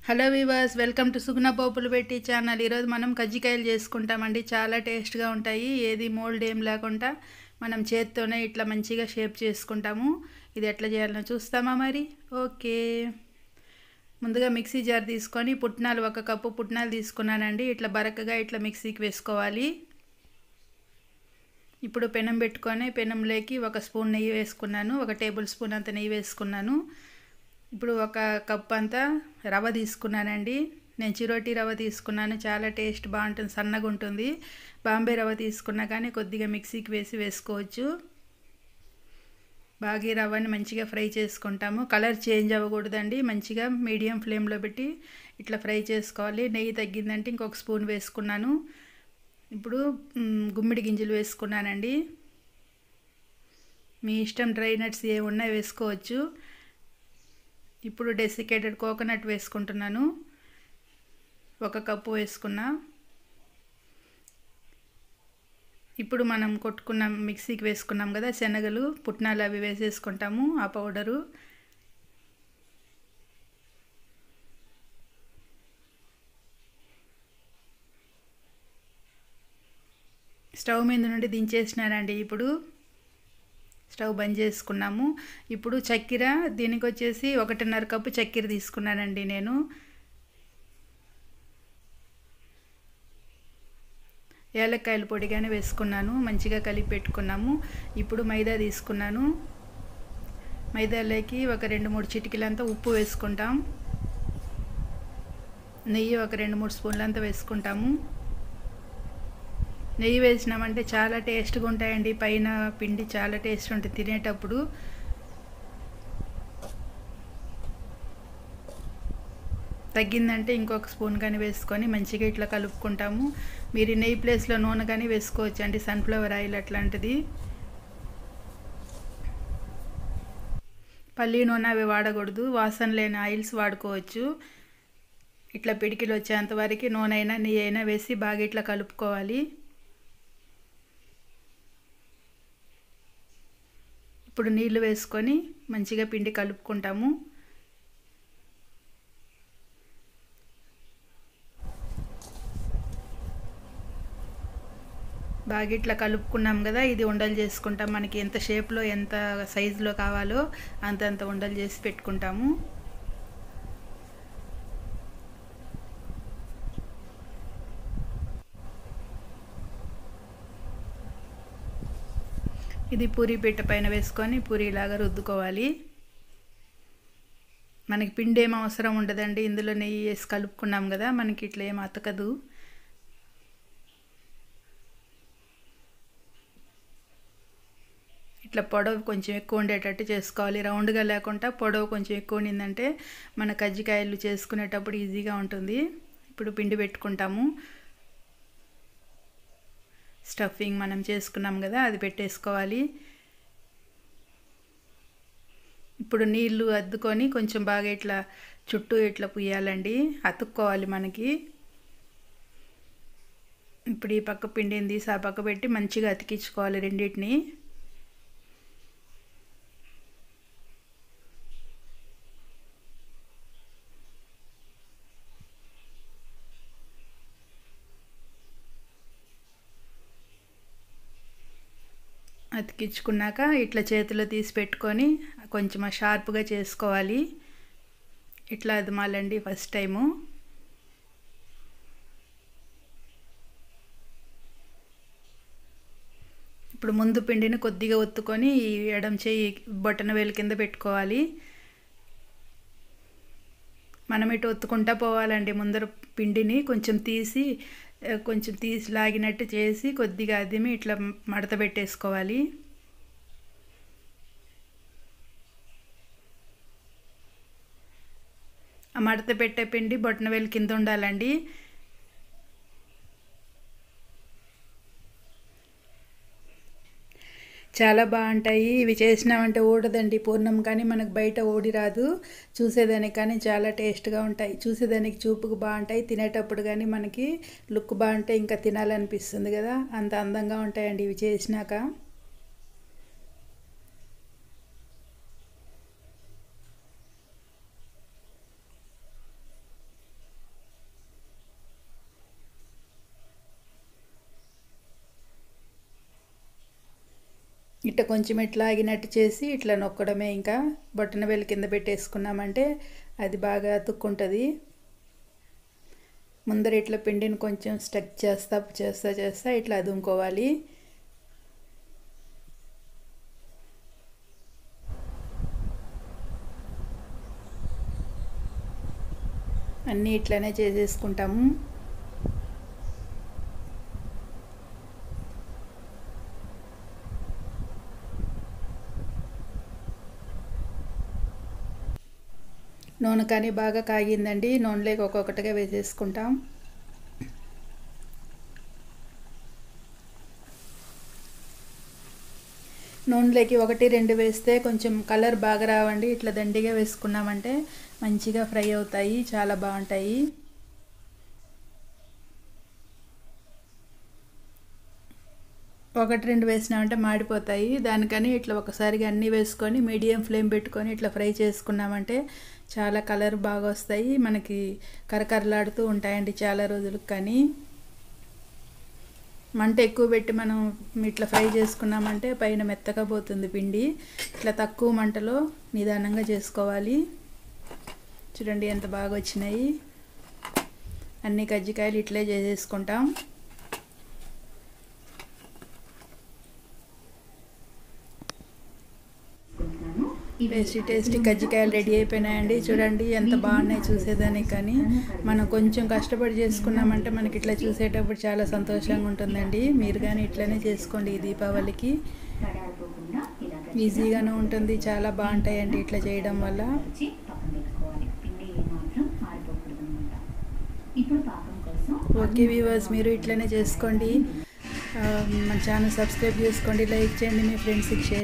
Hello weavers, welcome to సుగుణ పోపులు పెట్టి channel. ఈరోజు మనం కజ్జికాయలు చేసుకుంటామండి. చాలా టేస్ట్గా ఉంటాయి. ఏది మోల్డ్ ఏం లేకుండా మనం చేత్తోనే ఇట్లా మంచిగా షేప్ చేసుకుంటాము. ఇది ఎట్లా చేయాలో చూస్తామా మరి? ఓకే. ముందుగా మిక్సీ జార్ తీసుకొని పుట్నాలు 1 కప్పు పుట్నాలు తీసుకున్నానండి. ఇట్లా బరకగా ఇట్లా మిక్సీకి వేసుకోవాలి. ఇప్పుడు పెనం పెట్టుకొని పెనంలోకి 1 స్పూన్ నెయ్యి వేసుకున్నాను. 1 టేబుల్ స్పూన్ అంత నెయ్యి వేసుకున్నాను. ఇప్పుడు 1 కప్ అంతా రవ్వ తీసుకున్నానండి. నేను చిరోటి రవ్వ తీసుకున్నాను. చాలా టేస్ట్ బాగుంటుంది, సన్నగా ఉంటుంది. బాంబే రవ్వ తీసుకున్నా కానీ కొద్దిగా మిక్సీకి వేసుకోవచ్చు. బాగా ఈ రవ్వని మంచిగా ఫ్రై చేసుకుంటాము. కలర్ చేంజ్ అవ్వకూడదండి. మంచిగా మీడియం ఫ్లేమ్లో పెట్టి ఇట్లా ఫ్రై చేసుకోవాలి. నెయ్యి తగ్గిందంటే ఇంకొక స్పూన్ వేసుకున్నాను. ఇప్పుడు గుమ్మిడి గింజలు వేసుకున్నానండి. మీ ఇష్టం, డ్రై నట్స్ ఏమున్నా వేసుకోవచ్చు. ఇప్పుడు డెసికేటెడ్ కోకోనట్ వేసుకుంటున్నాను. 1 కప్పు వేసుకున్నా. ఇప్పుడు మనం కొట్టుకున్న మిక్సీకి వేసుకున్నాం కదా శనగలు, పుట్నాలు, అవి వేసేసుకుంటాము. ఆ పౌడరు స్టవ్ మీద నుండి దించేసినానండి. ఇప్పుడు స్టవ్ బంద్ చేసుకున్నాము. ఇప్పుడు చక్కెర, దీనికి వచ్చేసి 1.5 కప్పు చక్కెర తీసుకున్నానండి నేను. ఏలక్కాయల పొడిగానే వేసుకున్నాను. మంచిగా కలిపి పెట్టుకున్నాము. ఇప్పుడు మైదా తీసుకున్నాను. మైదాలోకి 2-3 చిటికలంతా ఉప్పు వేసుకుంటాం. నెయ్యి 2-3 స్పూన్లంతా వేసుకుంటాము. నెయ్యి వేసినామంటే చాలా టేస్ట్గా ఉంటాయండి. పైన పిండి చాలా టేస్ట్ ఉంటుంది తినేటప్పుడు. తగ్గిందంటే ఇంకొక స్పూన్ కానీ వేసుకొని మంచిగా ఇట్లా కలుపుకుంటాము. మీరు నెయ్యి ప్లేస్లో నూనె కానీ వేసుకోవచ్చు అండి, సన్ఫ్లవర్ ఆయిల్ అట్లాంటిది. పల్లి నూనె అవి వాడకూడదు, వాసన లేని ఆయిల్స్ వాడుకోవచ్చు. ఇట్లా పిడికిలు వచ్చేంత వరకు నూనె అయినా నెయ్యి అయినా వేసి బాగా ఇట్లా కలుపుకోవాలి. ఇప్పుడు నీళ్లు వేసుకొని మంచిగా పిండి కలుపుకుంటాము. బాగా ఇట్లా కలుపుకున్నాం కదా, ఇది ఉండలు చేసుకుంటాం. మనకి ఎంత షేప్లో ఎంత సైజులో కావాలో అంతంత ఉండలు చేసి పెట్టుకుంటాము. ఇది పూరీ పిట్ట పైన వేసుకొని పూరీలాగా రుద్దుకోవాలి. మనకి పిండి ఏం అవసరం ఉండదండి. ఇందులో నెయ్యి వేసి కలుపుకున్నాం కదా, మనకి ఇట్లా ఏం అతకదు. ఇట్లా పొడవు కొంచెం ఎక్కువ ఉండేటట్టు చేసుకోవాలి. రౌండ్గా లేకుండా పొడవు కొంచెం ఎక్కువ ఉండిందంటే మన కజ్జికాయలు చేసుకునేటప్పుడు ఈజీగా ఉంటుంది. ఇప్పుడు పిండి పెట్టుకుంటాము. స్టఫింగ్ మనం చేసుకున్నాం కదా, అది పెట్టేసుకోవాలి. ఇప్పుడు నీళ్లు అద్దుకొని కొంచెం బాగా ఇట్లా చుట్టూ ఇట్లా పుయ్యాలండి, అతుక్కోవాలి మనకి. ఇప్పుడు ఈ పక్క పిండిని తీసి ఆ పక్క పెట్టి మంచిగా అతికించుకోవాలి రెండింటిని. అతికించుకున్నాక ఇట్లా చేతిలో తీసి పెట్టుకొని కొంచెం షార్ప్గా చేసుకోవాలి. ఇట్లా అదమాలండి ఫస్ట్ టైము. ఇప్పుడు ముందు పిండిని కొద్దిగా ఒత్తుకొని ఎడం చేయి బొటన వేలు కింద పెట్టుకోవాలి. మనం ఇటు ఒత్తుకుంటా పోవాలండి. ముందర పిండిని కొంచెం తీసి లాగినట్టు చేసి కొద్దిగా అదిమి ఇట్లా మడత పెట్టేసుకోవాలి. ఆ మడత పెట్టే పిండి బొటన వేలు కింద ఉండాలండి. చాలా బాగుంటాయి ఇవి. చేసినామంటే ఊడదండి పూర్ణం, కానీ మనకు బయట ఊడి రాదు. చూసేదానికి కానీ చాలా టేస్ట్గా ఉంటాయి. చూసేదానికి చూపుకు బాగుంటాయి, తినేటప్పుడు కానీ మనకి లుక్ బాగుంటాయి. ఇంకా తినాలనిపిస్తుంది కదా, అంత అందంగా ఉంటాయండి ఇవి చేసినాక. ఇట్లా కొంచెం ఇట్లా ఆగినట్టు చేసి ఇట్లా నొక్కడమే. ఇంకా బొట్టన వేలు కింద పెట్టేసుకున్నామంటే అది బాగా అతుక్కుంటుంది. ముందర ఇట్లా పిండిని కొంచెం స్టక్ చేస్తా ఇట్లా అదుముకోవాలి. అన్నీ ఇట్లానే చేసేసుకుంటాము. నూనె కానీ బాగా కాగిందండి. నూనెలోకి ఒక్కొక్కటిగా వేసేసుకుంటాం. నూనెలోకి 1-2 వేస్తే కొంచెం కలర్ బాగా రావండి. ఇట్లా దండిగా వేసుకున్నామంటే మంచిగా ఫ్రై అవుతాయి, చాలా బాగుంటాయి. ఒకటి రెండు వేసినామంటే మాడిపోతాయి. దానికని ఇట్లా ఒకసారిగా అన్నీ వేసుకొని మీడియం ఫ్లేమ్ పెట్టుకొని ఇట్లా ఫ్రై చేసుకున్నామంటే చాలా కలర్ బాగా వస్తాయి. మనకి కరకరలాడుతూ ఉంటాయండి చాలా రోజులకు. కానీ మంట ఎక్కువ పెట్టి మనం ఇట్లా ఫ్రై చేసుకున్నామంటే పైన మెత్తగా పోతుంది పిండి. ఇట్లా తక్కువ మంటలో నిదానంగా చేసుకోవాలి. చూడండి ఎంత బాగా వచ్చినాయి. అన్ని కజ్జికాయలు ఇట్లే చేసేసుకుంటాం. టేస్టీ కజ్జికాయలు రెడీ అయిపోయినాయండి. చూడండి ఎంత బాగున్నాయి చూసేదానికి. కానీ మనం కొంచెం కష్టపడి చేసుకున్నామంటే మనకి ఇట్లా చూసేటప్పుడు చాలా సంతోషంగా ఉంటుందండి. మీరు కానీ ఇట్లనే చేసుకోండి. ఈ దీపావళికి ఈజీగానే ఉంటుంది, చాలా బాగుంటాయండి ఇట్లా చేయడం వల్ల. ఓకే వ్యూవర్స్, మీరు ఇట్లనే చేసుకోండి. మన ఛానల్ సబ్స్క్రైబ్ చేసుకోండి, లైక్ చేయండి, మీ ఫ్రెండ్స్కి షేర్